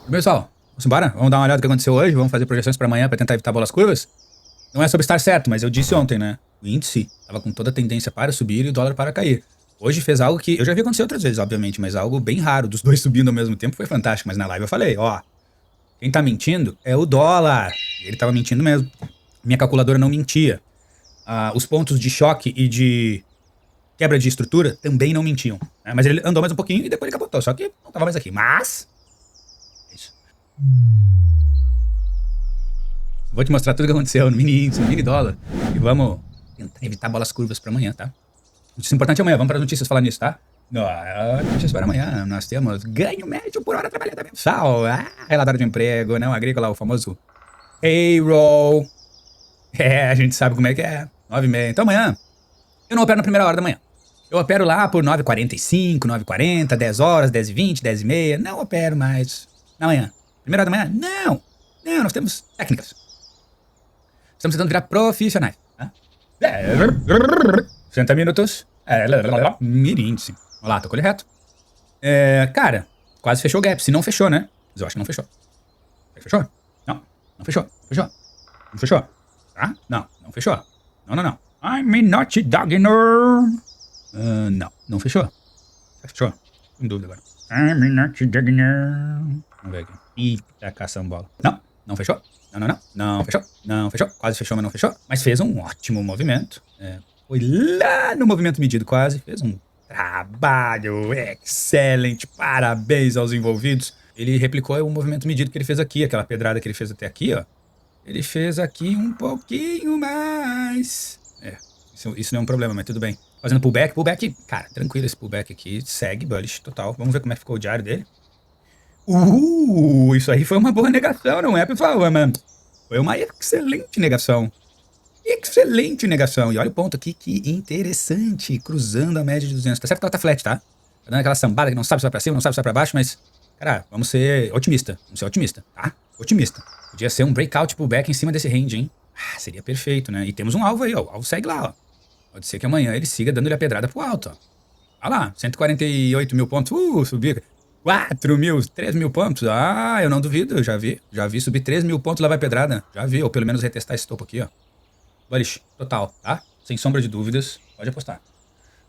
Pessoal, vamos embora? Vamos dar uma olhada no que aconteceu hoje? Vamos fazer projeções para amanhã para tentar evitar bolas curvas? Não é sobre estar certo, mas eu disse ontem, né? O índice estava com toda a tendência para subir e o dólar para cair. Hoje fez algo que eu já vi acontecer outras vezes, obviamente, mas algo bem raro. Dos dois subindo ao mesmo tempo foi fantástico. Mas na live eu falei, ó, quem tá mentindo é o dólar. Ele tava mentindo mesmo. Minha calculadora não mentia. Os pontos de choque e de quebra de estrutura também não mentiam. Né? Mas ele andou mais um pouquinho e depois ele capotou. Só que não tava mais aqui. Mas... é isso. Vou te mostrar tudo o que aconteceu no mini índice, no mini dólar. E vamos tentar evitar bolas curvas pra amanhã, tá? Notícia importante é amanhã. Vamos para as notícias falar nisso, tá? Notícias para amanhã. Nós temos ganho médio por hora trabalhada mensal. Relatório de emprego, não agrícola, o famoso payroll. A gente sabe como é que é. 9h30. Então amanhã, eu não opero na primeira hora da manhã. Eu opero lá por 9h45, 9h40, 10 horas, 10h20, 10h30. Não opero mais na manhã. Primeira hora da manhã? Não. Não, nós temos técnicas. Estamos tentando virar profissionais. Tá? 60 minutos. Mini índice. Olha lá, tocou ele reto. Cara, quase fechou o gap. Se não fechou, né? Mas eu acho que não fechou. Fechou? Não, não fechou. Fechou. Não fechou. Tá? Não, não fechou. Não. I'm not dogger. Não fechou. Fechou? Em dúvida agora. I'm not dogger. Vamos ver aqui. Eita, caçambola. Não fechou. Não fechou. Não fechou. Quase fechou, mas não fechou. Mas fez um ótimo movimento. Foi lá no movimento medido quase. Fez um trabalho excelente. Parabéns aos envolvidos. Ele replicou o movimento medido que ele fez aqui. Aquela pedrada que ele fez até aqui, ó. Ele fez aqui um pouquinho mais. Isso não é um problema, mas tudo bem. Fazendo pullback. Pullback, cara, tranquilo esse pullback aqui. Segue bullish total. Vamos ver como é que ficou o diário dele. Isso aí foi uma boa negação, não é, pessoal? Foi uma excelente negação. Excelente negação. E olha o ponto aqui, que interessante. Cruzando a média de 200. Tá certo que ela tá flat, tá? Tá dando aquela sambada que não sabe se vai pra cima, não sabe se vai pra baixo, mas... cara, vamos ser otimista. Tá? Otimista. Podia ser um breakout pullback em cima desse range, hein? Seria perfeito, né? E temos um alvo aí, ó. O alvo segue lá, ó. Pode ser que amanhã ele siga dando-lhe a pedrada pro alto, ó. Olha lá, 148 mil pontos. Subir 4 mil, 3 mil pontos. Eu não duvido, eu já vi subir 3 mil pontos, lá vai pedrada. Já vi, ou pelo menos retestar esse topo aqui, ó. Bullish, total, tá? Sem sombra de dúvidas, pode apostar.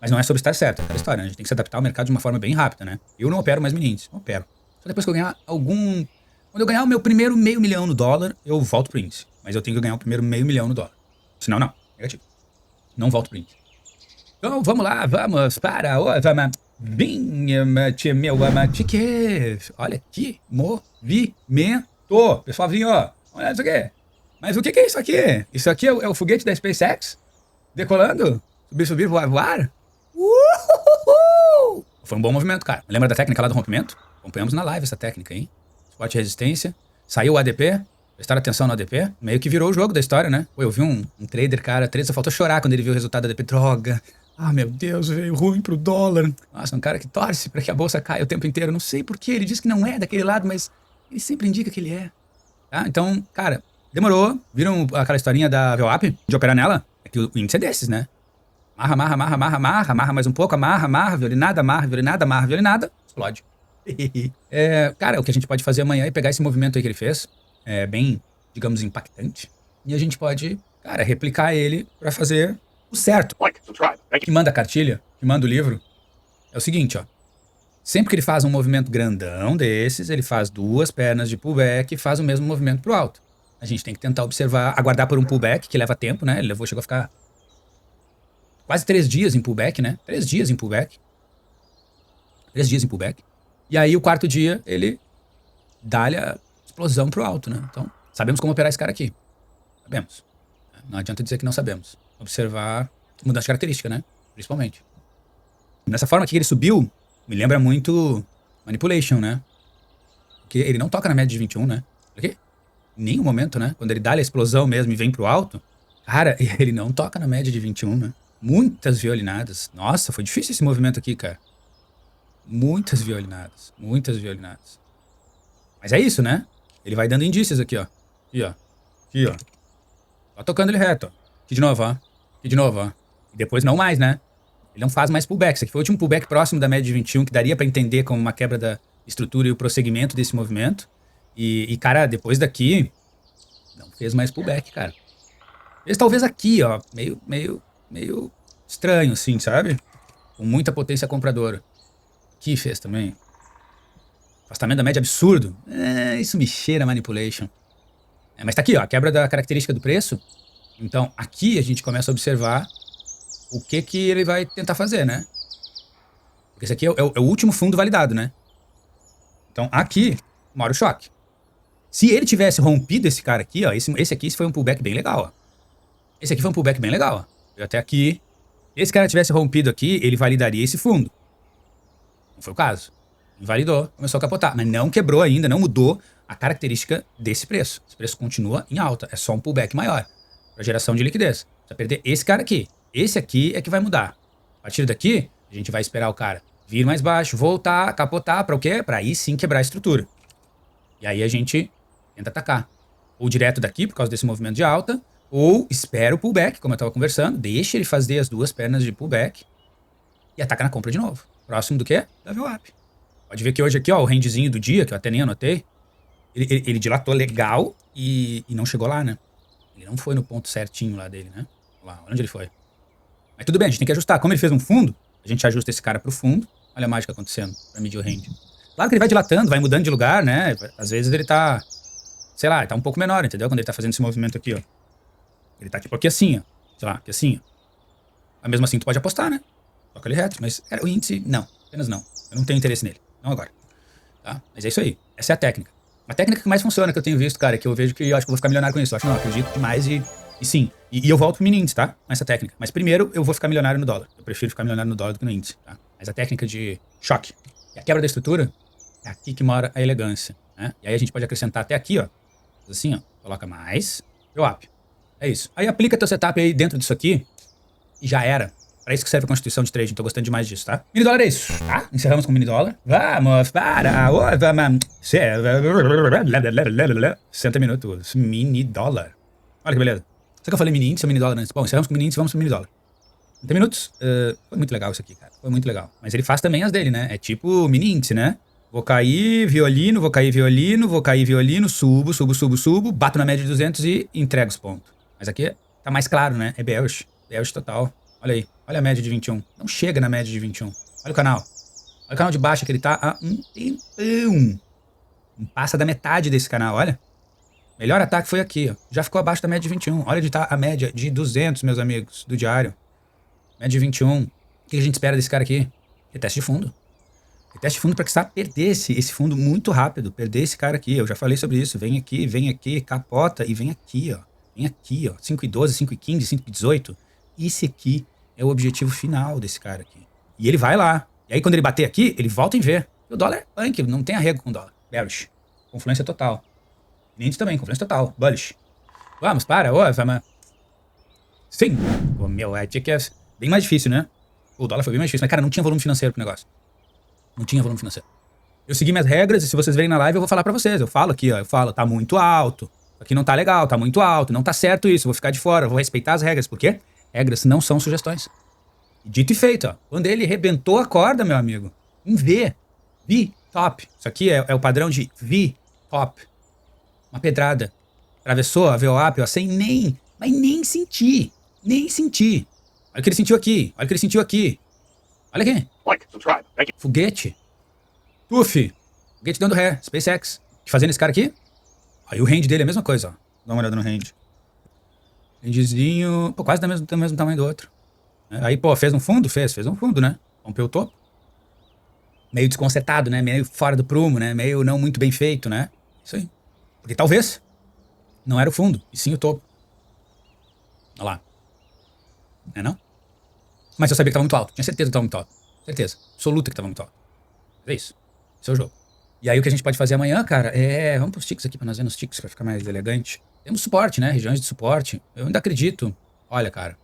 Mas não é sobre estar certo, é aquela história, né? A gente tem que se adaptar ao mercado de uma forma bem rápida, né? Eu não opero mais mini índice, não opero. Só depois que eu ganhar algum... quando eu ganhar o meu primeiro meio milhão no dólar, eu volto pro índice. Mas eu tenho que ganhar o primeiro meio milhão no dólar. Senão, não. Negativo. Não volto pro índice. Então, vamos lá, vamos para o... Olha que movimento. Pessoalzinho, ó. Olha isso aqui. Mas o que é isso aqui? Isso aqui é o foguete da SpaceX? Decolando? Subir, voar? Foi um bom movimento, cara. Lembra da técnica lá do rompimento? Acompanhamos na live essa técnica, hein? Spot resistência. Saiu o ADP. Prestaram atenção no ADP. Meio que virou o jogo da história, né? Eu vi um trader, cara. Só faltou chorar quando ele viu o resultado do ADP. Droga. Meu Deus, veio ruim pro dólar. Nossa, um cara que torce pra que a bolsa caia o tempo inteiro. Não sei porquê. Ele diz que não é daquele lado, mas ele sempre indica que ele é. Tá? Então, cara, demorou. Viram aquela historinha da VWAP? De operar nela? É que o índice é desses, né? Amarra mais um pouco, amarra, violinada, explode. Cara, o que a gente pode fazer amanhã é pegar esse movimento aí que ele fez, bem, digamos, impactante, e a gente pode, cara, replicar ele pra fazer o certo. Que manda a cartilha, que manda o livro, é o seguinte, ó. Sempre que ele faz um movimento grandão desses, ele faz 2 pernas de pullback e faz o mesmo movimento pro alto. A gente tem que tentar observar, aguardar por um pullback, que leva tempo, né? Ele chegou a ficar quase 3 dias em pullback, né? 3 dias em pullback. E aí, o 4º dia, ele dá-lhe a explosão pro alto, né? Então, sabemos como operar esse cara aqui. Sabemos. Não adianta dizer que não sabemos. Observar mudança de característica, né? Principalmente. Nessa forma aqui que ele subiu, me lembra muito Manipulation, né? Porque ele não toca na média de 21, né? Aqui. Em nenhum momento, né? Quando ele dá-lhe a explosão mesmo e vem pro alto, cara, ele não toca na média de 21, né? Muitas violinadas. Nossa, foi difícil esse movimento aqui, cara. Muitas violinadas. Mas é isso, né? Ele vai dando indícios aqui, ó. Aqui, ó. Ó, tocando ele reto, ó. Aqui de novo, ó. E depois não mais, né? Ele não faz mais pullback. Esse aqui foi o último pullback próximo da média de 21, que daria pra entender como uma quebra da estrutura e o prosseguimento desse movimento. E, cara, depois daqui, não fez mais pullback, cara. Fez talvez aqui, ó, meio estranho, assim, sabe? Com muita potência compradora. Aqui fez também. Afastamento da média absurdo. Isso me cheira manipulation. Mas tá aqui, ó, a quebra da característica do preço. Então, aqui a gente começa a observar o que ele vai tentar fazer, né? Porque esse aqui é o último fundo validado, né? Então, aqui mora o choque. Se ele tivesse rompido esse cara aqui, ó, esse aqui foi um pullback bem legal, ó. Esse aqui foi um pullback bem legal, ó. Eu até aqui. Se esse cara tivesse rompido aqui, ele validaria esse fundo. Não foi o caso. Invalidou, começou a capotar. Mas não quebrou ainda, não mudou a característica desse preço. Esse preço continua em alta. É só um pullback maior para geração de liquidez. Você vai perder esse cara aqui. Esse aqui é que vai mudar. A partir daqui, a gente vai esperar o cara vir mais baixo, voltar, capotar. Para o quê? Para aí sim quebrar a estrutura. E aí a gente tenta atacar. Ou direto daqui, por causa desse movimento de alta, ou espera o pullback, como eu estava conversando, deixa ele fazer as duas pernas de pullback e ataca na compra de novo. Próximo do quê? Level up. Pode ver que hoje aqui, ó, o rangezinho do dia, que eu até nem anotei, ele dilatou legal e não chegou lá, né? Ele não foi no ponto certinho lá dele, né? Lá, onde ele foi. Mas tudo bem, a gente tem que ajustar. Como ele fez um fundo, a gente ajusta esse cara pro fundo. Olha a mágica acontecendo pra medir o range. Claro que ele vai dilatando, vai mudando de lugar, né? Às vezes ele tá, sei lá, ele tá um pouco menor, entendeu? Quando ele tá fazendo esse movimento aqui, ó. Ele tá tipo aqui assim, ó. Sei lá, aqui assim, ó. Mas mesmo assim tu pode apostar, né? Toca ele reto, mas o índice, não. Apenas não. Eu não tenho interesse nele. Não agora. Tá? Mas é isso aí. Essa é a técnica. A técnica que mais funciona que eu tenho visto, cara, que eu vejo que eu acho que eu vou ficar milionário com isso. Eu acho que não, eu acredito demais e sim. E eu volto pro mini índice, tá? Com essa técnica. Mas primeiro eu vou ficar milionário no dólar. Eu prefiro ficar milionário no dólar do que no índice, tá? Mas a técnica de choque e a quebra da estrutura é aqui que mora a elegância, né? E aí a gente pode acrescentar até aqui, ó. Assim, ó. Coloca mais. Up. É isso. Aí aplica teu setup aí dentro disso aqui e já era. Pra isso que serve a constituição de trade. Tô gostando demais disso, tá? Mini dólar é isso, tá? Encerramos com mini dólar. Vamos para o... 60 minutos. Mini dólar. Olha que beleza. Só que eu falei mini índice ou mini dólar antes? Bom, encerramos com mini índice, vamos pro mini dólar. 30 minutos. Foi muito legal isso aqui, cara. Foi muito legal. Mas ele faz também as dele, né? É tipo mini índice, né? Vou cair violino, vou cair violino, vou cair violino, subo, bato na média de 200 e entrego os pontos. Mas aqui tá mais claro, né? É bearish. Bearish total. Olha aí. Olha a média de 21. Não chega na média de 21. Olha o canal. Olha o canal de baixo que ele tá há um tempão. Não passa da metade desse canal, olha. Melhor ataque foi aqui, ó. Já ficou abaixo da média de 21. Olha onde tá a média de 200, meus amigos, do diário. Média de 21. O que a gente espera desse cara aqui? Reteste de fundo. Reteste de fundo para que está perder esse fundo muito rápido. Perder esse cara aqui. Eu já falei sobre isso. Vem aqui, capota e vem aqui, ó. Vem aqui, ó. 5,12, 5,15, 5,18. Esse aqui é o objetivo final desse cara aqui. E ele vai lá. E aí quando ele bater aqui, ele volta em V. E o dólar é punk, não tem arrego com o dólar. Bearish. Confluência total. Índice também, confluência total. Bullish. Vamos, vamos. Sim. O meu, que é bem mais difícil, né? O dólar foi bem mais difícil. Mas, cara, não tinha volume financeiro pro negócio. Não tinha volume financeiro. Eu segui minhas regras e se vocês verem na live eu vou falar pra vocês. Eu falo aqui, ó. Eu falo, tá muito alto. Aqui não tá legal, tá muito alto. Não tá certo isso, eu vou ficar de fora. Eu vou respeitar as regras. Por quê? Regras não são sugestões. Dito e feito, ó. Quando ele rebentou a corda, meu amigo, em V, top. Isso aqui é o padrão de V, top. Uma pedrada. Atravessou a VWAP, ó, sem nem sentir. Nem sentir. Olha o que ele sentiu aqui. Olha o que ele sentiu aqui. Olha aqui. Like, subscribe. Thank you. Foguete. Tuf. Foguete dando ré. SpaceX. Fazendo esse cara aqui. Aí o range dele é a mesma coisa, ó. Dá uma olhada no range. Rangezinho, pô, quase do mesmo tamanho do outro. Aí, pô, fez um fundo? Fez um fundo, né? Rompeu o topo. Meio desconcertado, né? Meio fora do prumo, né? Meio não muito bem feito, né? Isso aí. Porque talvez não era o fundo, e sim o topo. Olha lá. Não? Mas eu sabia que tava muito alto. Tinha certeza que tava muito alto. Certeza. Absoluta que tava muito alto. É isso. Esse é o jogo. E aí o que a gente pode fazer amanhã, cara, vamos pros ticks aqui pra nós ver nos ticks, pra ficar mais elegante. Temos suporte, né? Regiões de suporte. Eu ainda acredito. Olha, cara.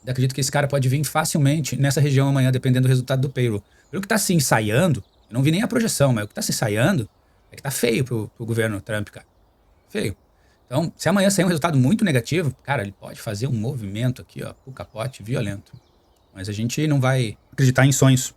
Ainda acredito que esse cara pode vir facilmente nessa região amanhã, dependendo do resultado do payroll. Pelo que tá se ensaiando, eu não vi nem a projeção, mas o que tá se ensaiando é que tá feio pro governo Trump, cara. Feio. Então, se amanhã sair um resultado muito negativo, cara, ele pode fazer um movimento aqui, ó, o capote violento. Mas a gente não vai acreditar em sonhos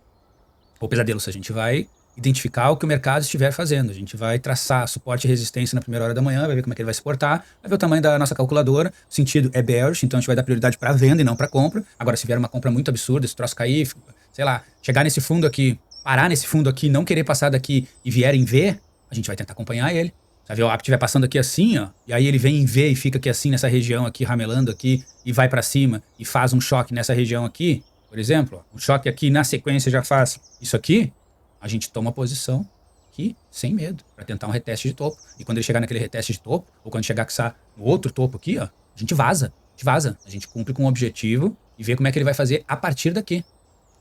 ou pesadelos, a gente vai identificar o que o mercado estiver fazendo. A gente vai traçar suporte e resistência na primeira hora da manhã, vai ver como é que ele vai se portar, vai ver o tamanho da nossa calculadora, o sentido é bearish, então a gente vai dar prioridade para venda e não para compra. Agora, se vier uma compra muito absurda, esse troço cair, sei lá, chegar nesse fundo aqui, parar nesse fundo aqui, não querer passar daqui e vier em V, a gente vai tentar acompanhar ele. Se a VWAP estiver passando aqui assim, ó, e aí ele vem em V e fica aqui assim, nessa região aqui, ramelando aqui, e vai para cima e faz um choque nessa região aqui, por exemplo, um choque aqui na sequência já faz isso aqui, a gente toma posição aqui, sem medo, para tentar um reteste de topo. E quando ele chegar naquele reteste de topo, ou quando chegar no outro topo aqui, ó, a gente vaza. A gente cumpre com o objetivo e vê como é que ele vai fazer a partir daqui.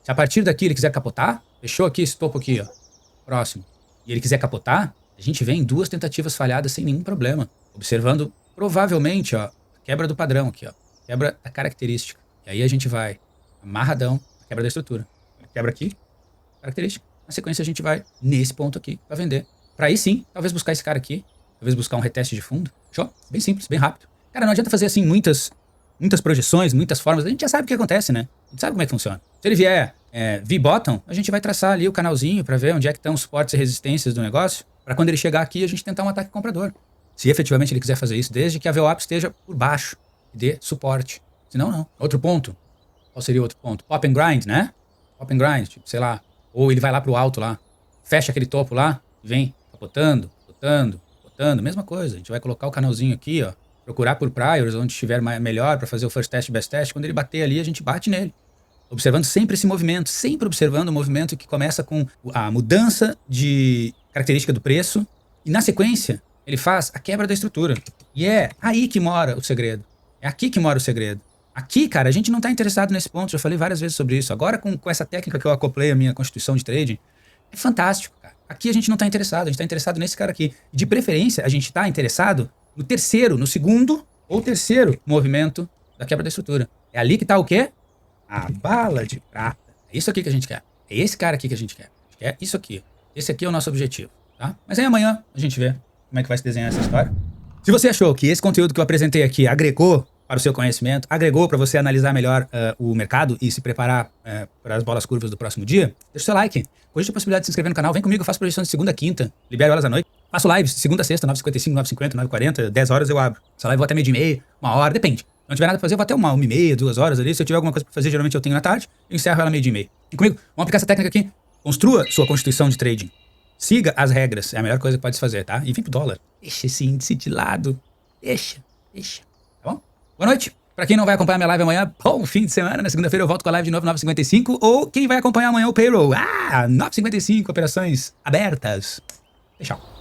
Se a partir daqui ele quiser capotar, fechou aqui esse topo aqui, ó, próximo, e ele quiser capotar, a gente vem em 2 tentativas falhadas sem nenhum problema, observando provavelmente, ó, a quebra do padrão aqui, ó, quebra da característica. E aí a gente vai amarradão, a quebra da estrutura. Quebra aqui, característica. Na sequência a gente vai nesse ponto aqui para vender. Para aí sim, talvez buscar esse cara aqui, talvez buscar um reteste de fundo. Show? Bem simples, bem rápido. Cara, não adianta fazer assim muitas projeções, muitas formas. A gente já sabe o que acontece, né? A gente sabe como é que funciona. Se ele vier V-bottom, a gente vai traçar ali o canalzinho para ver onde é que estão os suportes e resistências do negócio, para quando ele chegar aqui a gente tentar um ataque comprador. Se efetivamente ele quiser fazer isso, desde que a VWAP esteja por baixo e dê suporte. Senão, não. Outro ponto. Qual seria o outro ponto? Pop and grind, né? Pop and grind, tipo, sei lá. Ou ele vai lá pro alto lá, fecha aquele topo lá e vem capotando. Mesma coisa. A gente vai colocar o canalzinho aqui, ó. Procurar por priors, onde estiver melhor para fazer o first test, best test. Quando ele bater ali, a gente bate nele. Observando sempre esse movimento. Sempre observando o movimento que começa com a mudança de característica do preço. E na sequência, ele faz a quebra da estrutura. E é aí que mora o segredo. É aqui que mora o segredo. Aqui, cara, a gente não tá interessado nesse ponto. Já falei várias vezes sobre isso. Agora, com essa técnica que eu acoplei a minha constituição de trading, é fantástico, cara. Aqui a gente não tá interessado. A gente tá interessado nesse cara aqui. De preferência, a gente tá interessado no terceiro, no segundo ou terceiro movimento da quebra da estrutura. É ali que tá o quê? A bala de prata. É isso aqui que a gente quer. É esse cara aqui que a gente quer. A gente quer isso aqui. Esse aqui é o nosso objetivo, tá? Mas aí amanhã a gente vê como é que vai se desenhar essa história. Se você achou que esse conteúdo que eu apresentei aqui agregou para o seu conhecimento, agregou para você analisar melhor o mercado e se preparar para as bolas curvas do próximo dia, deixa o seu like. Hoje tem a possibilidade de se inscrever no canal. Vem comigo, eu faço projeções de segunda a quinta, libero elas à noite. Faço lives de segunda a sexta, 9h55, 9h50, 9h40, 10 horas eu abro. Essa live eu vou até meio dia e meia, 1 hora, depende. Se não tiver nada pra fazer, eu vou até 1h30, 2 horas ali. Se eu tiver alguma coisa pra fazer, geralmente eu tenho na tarde, eu encerro ela meio dia e meia. Vem comigo, vamos aplicar essa técnica aqui. Construa sua constituição de trading. Siga as regras, é a melhor coisa que pode se fazer, tá? E vem pro dólar. Deixa esse índice de lado. Deixa. Tá bom? Boa noite. Pra quem não vai acompanhar minha live amanhã, bom fim de semana. Na segunda-feira eu volto com a live de novo, 9h55. Ou quem vai acompanhar amanhã o payroll. 9h55, operações abertas. Tchau.